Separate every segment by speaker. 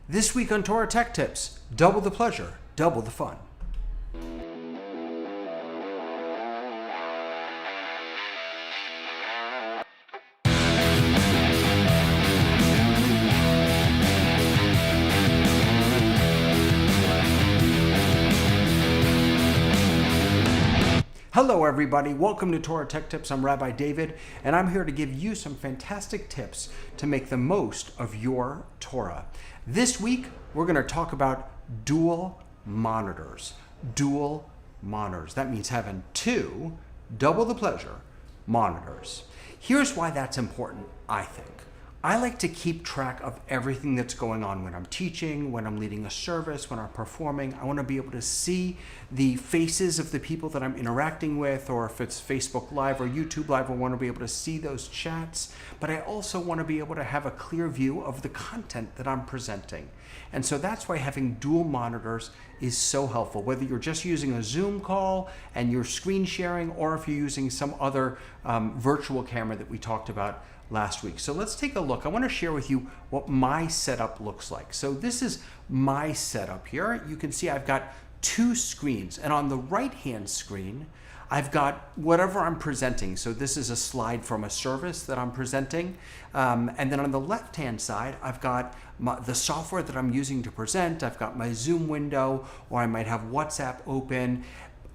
Speaker 1: This week on Torah Tech Tips, double the pleasure, double the fun. Hello everybody, welcome to Torah Tech Tips. I'm Rabbi David, and I'm here to give you some fantastic tips to make the most of your Torah. This week, we're going to talk about dual monitors. Dual monitors. That means having two, double the pleasure, monitors. Here's why that's important, I think. I like to keep track of everything that's going on when I'm teaching, when I'm leading a service, when I'm performing. I want to be able to see the faces of the people that I'm interacting with, or if it's Facebook Live or YouTube Live, I want to be able to see those chats. But I also want to be able to have a clear view of the content that I'm presenting. And so that's why having dual monitors is so helpful, whether you're just using a Zoom call and you're screen sharing, or if you're using some other virtual camera that we talked about last week. So let's take a look. I want to share with you what my setup looks like. So this is my setup here. You can see I've got two screens, and on the right-hand screen, I've got whatever I'm presenting. So this is a slide from a service that I'm presenting. And then on the left-hand side, I've got the software that I'm using to present. I've got my Zoom window, or I might have WhatsApp open.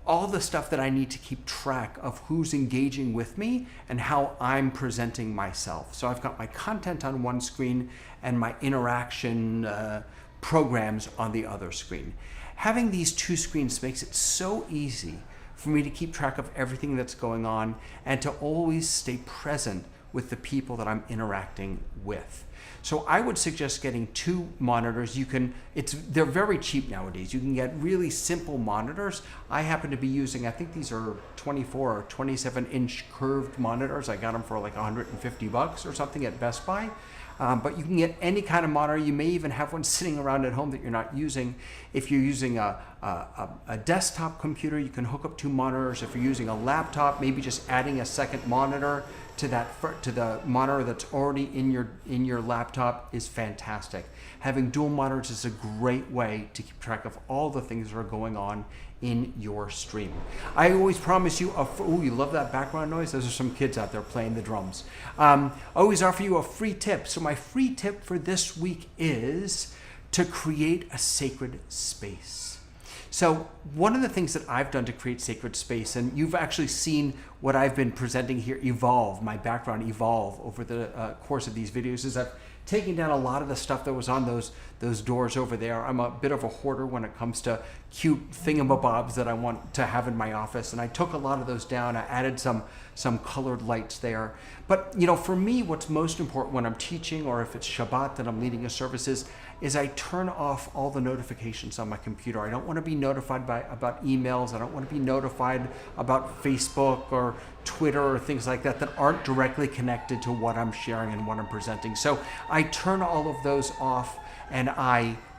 Speaker 1: All the stuff that I need to keep track of who's engaging with me and how I'm presenting myself. So I've got my content on one screen and my interaction programs on the other screen. Having these two screens makes it so easy for me to keep track of everything that's going on and to always stay present with the people that I'm interacting with. So I would suggest getting two monitors. They're very cheap nowadays. You can get really simple monitors. I happen to be using, I think these are 24 or 27 inch curved monitors. I got them for like $150 or something at Best Buy. But you can get any kind of monitor. You may even have one sitting around at home that you're not using. If you're using a desktop computer, you can hook up two monitors. If you're using a laptop, maybe just adding a second monitor to the monitor that's already in your laptop is fantastic. Having dual monitors is a great way to keep track of all the things that are going on in your stream. I always promise you, you love that background noise? Those are some kids out there playing the drums. I always offer you a free tip. So my free tip for this week is to create a sacred space. So one of the things that I've done to create sacred space, and you've actually seen what I've been presenting here evolve, my background evolve over the course of these videos, is I've taken down a lot of the stuff that was on those doors over there. I'm a bit of a hoarder when it comes to cute thingamabobs that I want to have in my office, and I took a lot of those down. I added some colored lights there. But for me, what's most important when I'm teaching, or if it's Shabbat that I'm leading a service, is I turn off all the notifications on my computer. I don't want to be notified about emails. I don't want to be notified about Facebook or Twitter or things like that aren't directly connected to what I'm sharing and what I'm presenting. So I turn all of those off, and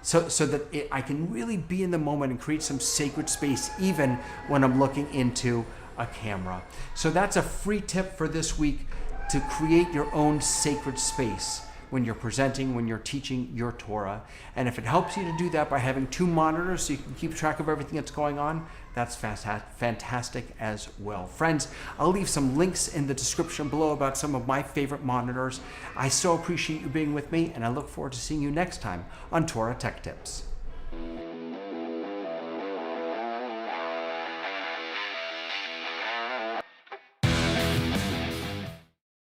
Speaker 1: so that I can really be in the moment and create some sacred space even when I'm looking into a camera. So that's a free tip for this week, to create your own sacred space when you're presenting, when you're teaching your Torah. And if it helps you to do that by having two monitors so you can keep track of everything that's going on, that's fantastic as well. Friends, I'll leave some links in the description below about some of my favorite monitors. I so appreciate you being with me, and I look forward to seeing you next time on Torah Tech Tips.